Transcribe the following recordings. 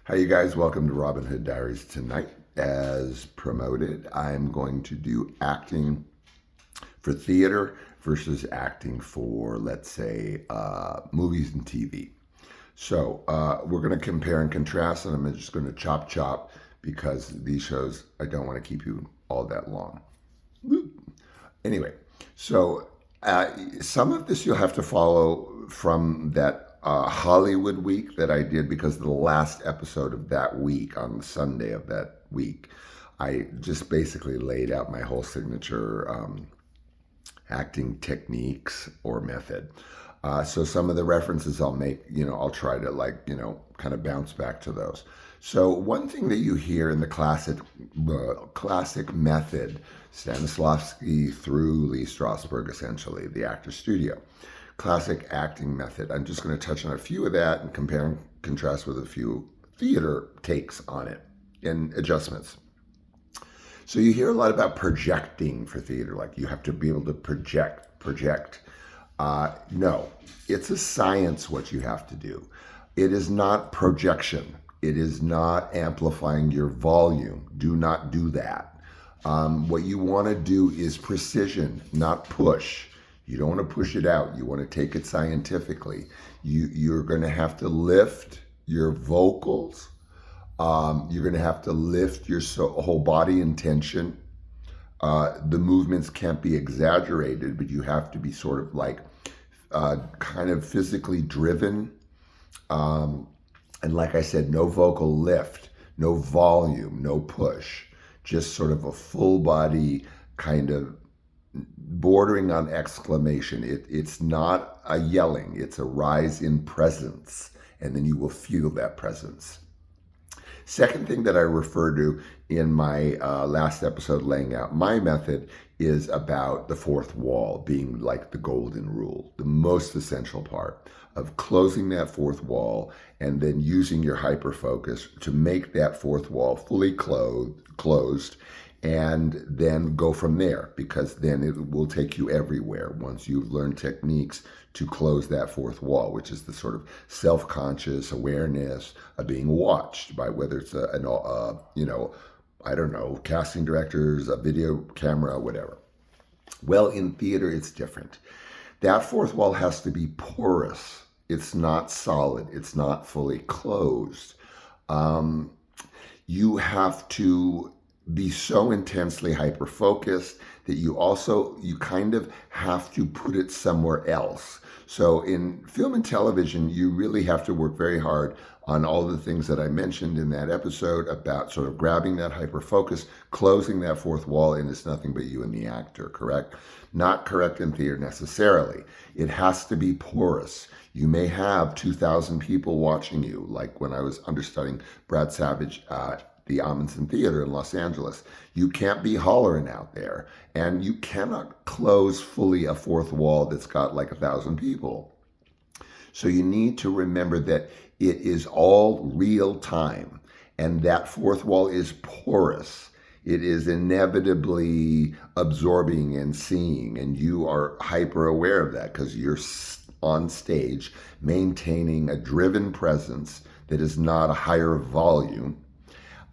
Hi, you guys. Welcome to Robin Hood Diaries. Tonight, as promoted, I'm going to do acting for theater versus acting for, let's say, movies and TV. So we're going to compare and contrast, and I'm just going to chop because these shows, I don't want to keep you all that long. Anyway, so some of this you'll have to follow from that Hollywood week that I did because the last episode of that week, on Sunday of that week, I just basically laid out my whole signature acting techniques or method. So some of the references I'll make, I'll try to kind of bounce back to those. So one thing that you hear in the classic method, Stanislavski through Lee Strasberg, essentially, the actor studio, classic acting method. I'm just going to touch on a few of that and compare and contrast with a few theater takes on it and adjustments. So you hear a lot about projecting for theater, like you have to be able to project. No, it's a science what you have to do. It is not projection. It is not amplifying your volume. Do not do that. What you want to do is precision, not push. You don't want to push it out. You want to take it scientifically. You're going to have to lift your vocals. You're going to have to lift your whole body in tension. The movements can't be exaggerated, but you have to be sort of like kind of physically driven. And like I said, no vocal lift, no volume, no push, just sort of a full body kind of bordering on exclamation. It's not a yelling, it's a rise in presence, and then you will feel that presence. Second thing that I refer to in my last episode laying out my method is about the fourth wall being like the golden rule, the most essential part of closing that fourth wall and then using your hyperfocus to make that fourth wall fully closed and then go from there, because then it will take you everywhere once you've learned techniques to close that fourth wall, which is the sort of self-conscious awareness of being watched by whether it's casting directors, a video camera, whatever. Well, in theater, it's different. That fourth wall has to be porous. It's not solid. It's not fully closed. You have to be so intensely hyper-focused that you kind of have to put it somewhere else. So in film and television, you really have to work very hard on all the things that I mentioned in that episode about sort of grabbing that hyper-focus, closing that fourth wall, and it's nothing but you and the actor, correct? Not correct in theater necessarily. It has to be porous. You may have 2,000 people watching you, like when I was understudying Brad Savage the Amundsen Theater in Los Angeles. You can't be hollering out there, and you cannot close fully a fourth wall that's got like 1,000 people. So you need to remember that it is all real time, and that fourth wall is porous. It is inevitably absorbing and seeing, and you are hyper aware of that because you're on stage maintaining a driven presence that is not a higher volume.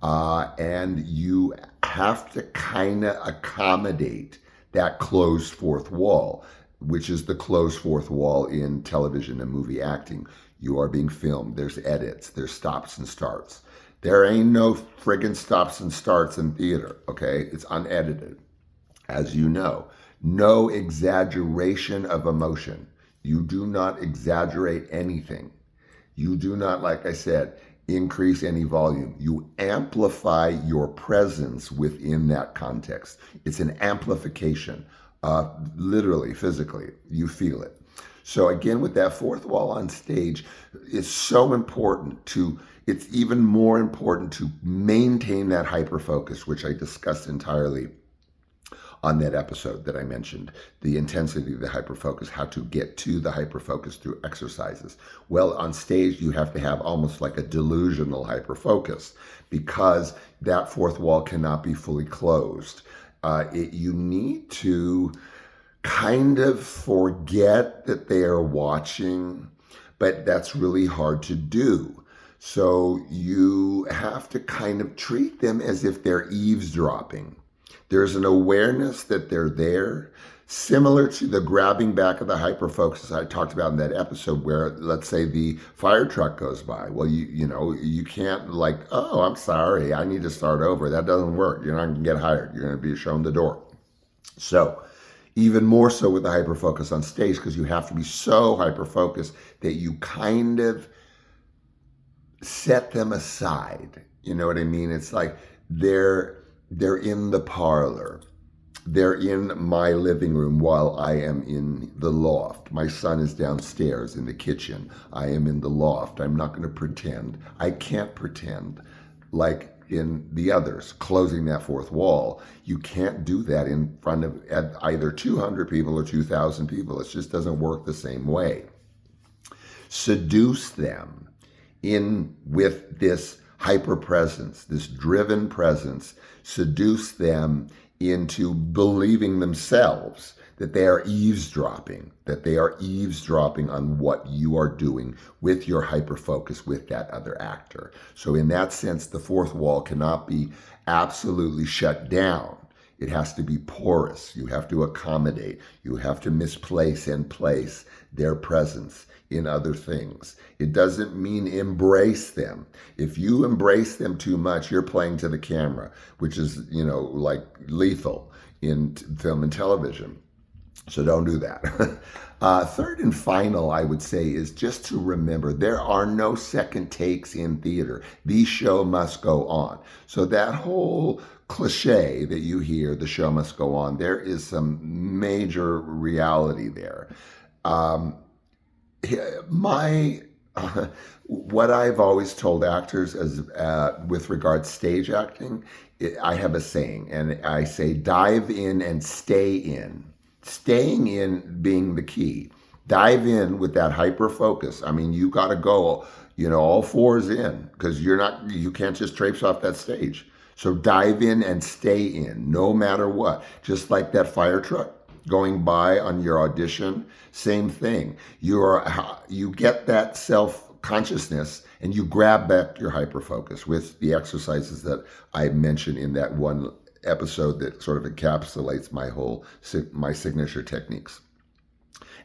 And you have to kind of accommodate that closed fourth wall, which is the closed fourth wall in television and movie acting. You are being filmed. There's edits. There's stops and starts. There ain't no friggin' stops and starts in theater, okay? It's unedited, as you know. No exaggeration of emotion. You do not exaggerate anything. You do not, like I said, increase any volume. You amplify your presence within that context. It's an amplification, literally, physically. You feel it. So again, with that fourth wall on stage, it's so important it's even more important to maintain that hyperfocus, which I discussed entirely on that episode that I mentioned, the intensity of the hyperfocus, how to get to the hyperfocus through exercises. Well, on stage, you have to have almost like a delusional hyperfocus because that fourth wall cannot be fully closed. You need to kind of forget that they are watching, but that's really hard to do. So you have to kind of treat them as if they're eavesdropping. There's an awareness that they're there, similar to the grabbing back of the hyperfocus I talked about in that episode where, let's say, the fire truck goes by. Well, you can't like, oh, I'm sorry, I need to start over. That doesn't work. You're not going to get hired. You're going to be shown the door. So even more so with the hyperfocus on stage, because you have to be so hyperfocused that you kind of set them aside. You know what I mean? It's like they're in the parlor. They're in my living room while I am in the loft. My son is downstairs in the kitchen. I am in the loft. I'm not going to pretend. I can't pretend like in the others, closing that fourth wall. You can't do that in front of either 200 people or 2,000 people. It just doesn't work the same way. Seduce them in with this hyper presence, this driven presence. Seduce them into believing themselves that they are eavesdropping, on what you are doing with your hyper focus with that other actor. So in that sense, the fourth wall cannot be absolutely shut down. It has to be porous. You have to accommodate. You have to misplace and place their presence in other things. It doesn't mean embrace them. If you embrace them too much, you're playing to the camera, which is, like lethal in film and television. So don't do that. Third and final, I would say, is just to remember there are no second takes in theater. The show must go on. So that whole cliche that you hear, the show must go on, there is some major reality there. What I've always told actors as with regards stage acting, I have a saying, and I say dive in and stay in. Staying in being the key. Dive in with that hyper focus. I mean, you got to go, all fours in, because you can't just traipse off that stage. So dive in and stay in, no matter what. Just like that fire truck going by on your audition, same thing. You get that self-consciousness and you grab back your hyper-focus with the exercises that I mentioned in that one episode that sort of encapsulates my signature techniques.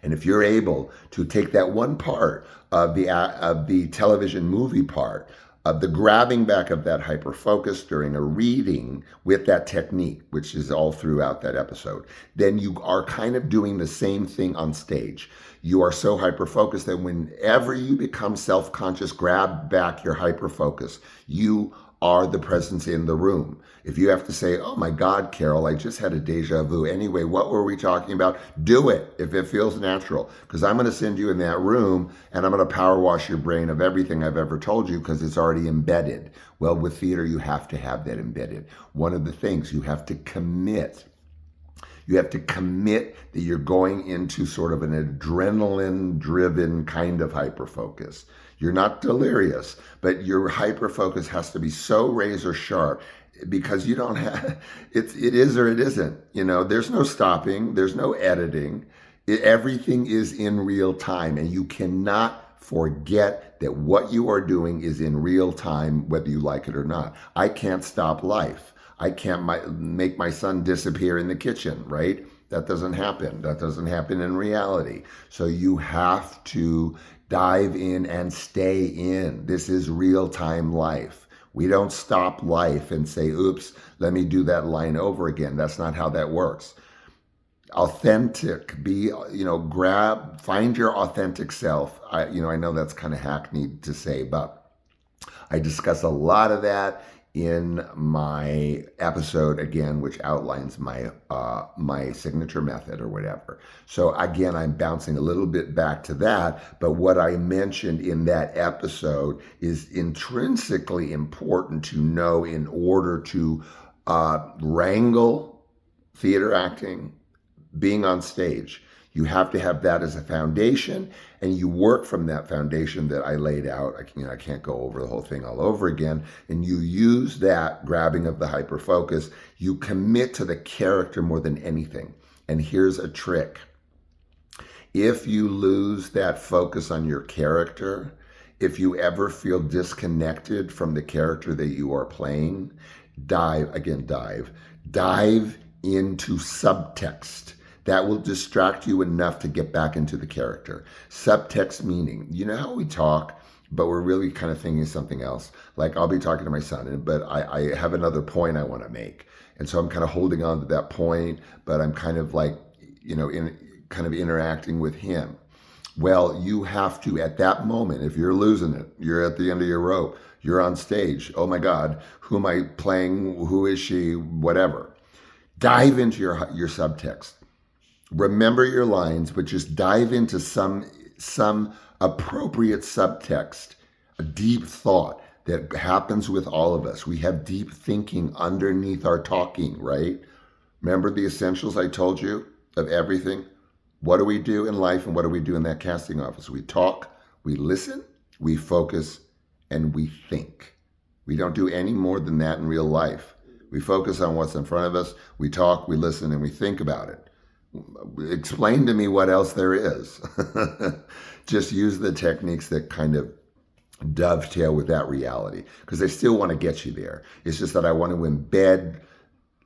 And if you're able to take that one part of the television movie part, of the grabbing back of that hyper focus during a reading with that technique, which is all throughout that episode, then you are kind of doing the same thing on stage. You are so hyper focused that whenever you become self-conscious, grab back your hyper focus. You are the presence in the room. If you have to say, oh my God, Carol, I just had a deja vu. Anyway, what were we talking about? Do it if it feels natural, because I'm going to send you in that room and I'm going to power wash your brain of everything I've ever told you because it's already embedded. Well, with theater, you have to have that embedded. One of the things you have to commit. You have to commit that you're going into sort of an adrenaline-driven kind of hyperfocus. You're not delirious, but your hyperfocus has to be so razor sharp because you don't have, it is or it isn't. There's no stopping, there's no editing. Everything is in real time, and you cannot forget that what you are doing is in real time, whether you like it or not. I can't stop life. I can't make my son disappear in the kitchen, right? That doesn't happen. That doesn't happen in reality. So you have to dive in and stay in. This is real-time life. We don't stop life and say, oops, let me do that line over again. That's not how that works. Authentic, find your authentic self. I know that's kind of hackneyed to say, but I discuss a lot of that in my episode again, which outlines my signature method or whatever. So again, I'm bouncing a little bit back to that, but what I mentioned in that episode is intrinsically important to know in order to wrangle theater acting, being on stage. You have to have that as a foundation, and you work from that foundation that I laid out. I can't go over the whole thing all over again. And you use that grabbing of the hyperfocus. You commit to the character more than anything. And here's a trick. If you lose that focus on your character, If you ever feel disconnected from the character that you are playing, dive into subtext. That will distract you enough to get back into the character. Subtext meaning, you know how we talk, but we're really kind of thinking something else. Like I'll be talking to my son, but I have another point I want to make. And so I'm kind of holding on to that point, but I'm kind of like, interacting with him. Well, you have to, at that moment, if you're losing it, you're at the end of your rope, you're on stage. Oh my God, who am I playing? Who is she? Whatever. Dive into your subtext. Remember your lines, but just dive into some appropriate subtext, a deep thought that happens with all of us. We have deep thinking underneath our talking, right? Remember the essentials I told you of everything? What do we do in life and what do we do in that casting office? We talk, we listen, we focus, and we think. We don't do any more than that in real life. We focus on what's in front of us, we talk, we listen, and we think about it. Explain to me what else there is. Just use the techniques that kind of dovetail with that reality, because I still want to get you there. It's just that I want to embed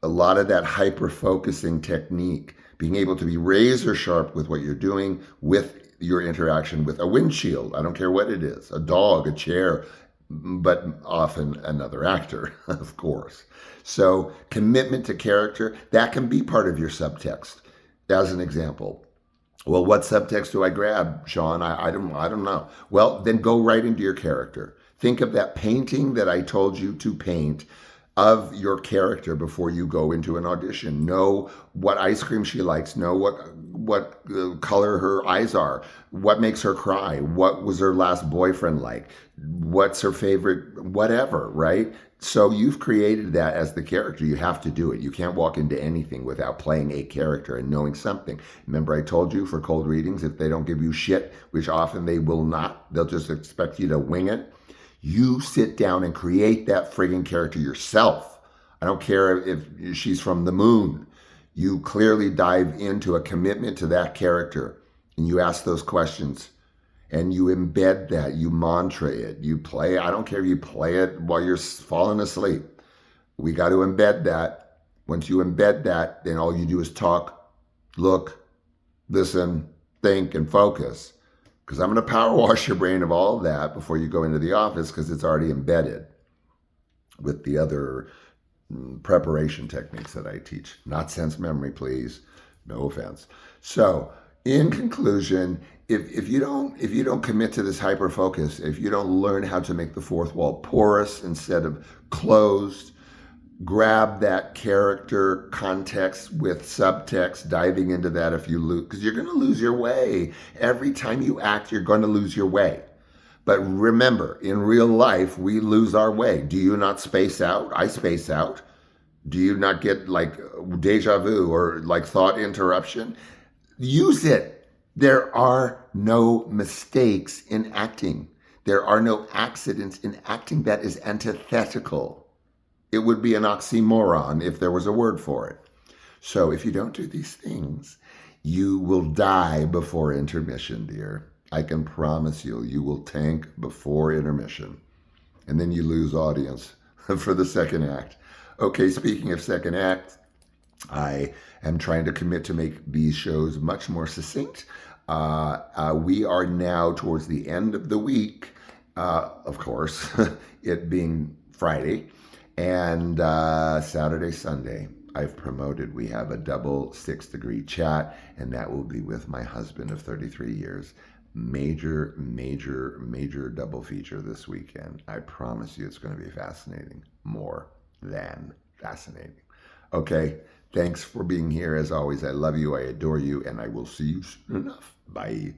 a lot of that hyper-focusing technique, being able to be razor sharp with what you're doing, with your interaction with a windshield. I don't care what it is, a dog, a chair, but often another actor, of course. So commitment to character, that can be part of your subtext. As an example, well, what subtext do I grab, Sean? I don't know. Well, then go right into your character. Think of that painting that I told you to paint of your character before you go into an audition. Know what ice cream she likes. Know what color her eyes are. What makes her cry. What was her last boyfriend like? What's her favorite, whatever, right? So you've created that as the character. You have to do it. You can't walk into anything without playing a character and knowing something. Remember I told you for cold readings, if they don't give you shit, which often they will not, they'll just expect you to wing it. You sit down and create that friggin' character yourself. I don't care if she's from the moon. You clearly dive into a commitment to that character and you ask those questions and you embed that, you mantra it, you play. I don't care if you play it while you're falling asleep. We got to embed that. Once you embed that, then all you do is talk, look, listen, think, and focus. Because I'm going to power wash your brain of all of that before you go into the office, because it's already embedded with the other preparation techniques that I teach. Not sense memory, please. No offense. So, in conclusion, if you don't commit to this hyper focus, if you don't learn how to make the fourth wall porous instead of closed, grab that character context with subtext, diving into that if you lose, because you're going to lose your way. Every time you act, you're going to lose your way. But remember, in real life, we lose our way. Do you not space out? I space out. Do you not get like deja vu or like thought interruption? Use it. There are no mistakes in acting. There are no accidents in acting. That is antithetical. It would be an oxymoron if there was a word for it. So if you don't do these things, you will die before intermission, dear. I can promise you, you will tank before intermission. And then you lose audience for the second act. Okay, speaking of second act, I am trying to commit to make these shows much more succinct. We are now towards the end of the week, of course, it being Friday, and Saturday, Sunday. I've promoted. We have a double 6-degree chat, and that will be with my husband of 33 years. Major double feature this weekend. I promise you it's going to be fascinating. More than fascinating. Okay, thanks for being here. As always, I love you, I adore you, and I will see you soon enough. Bye.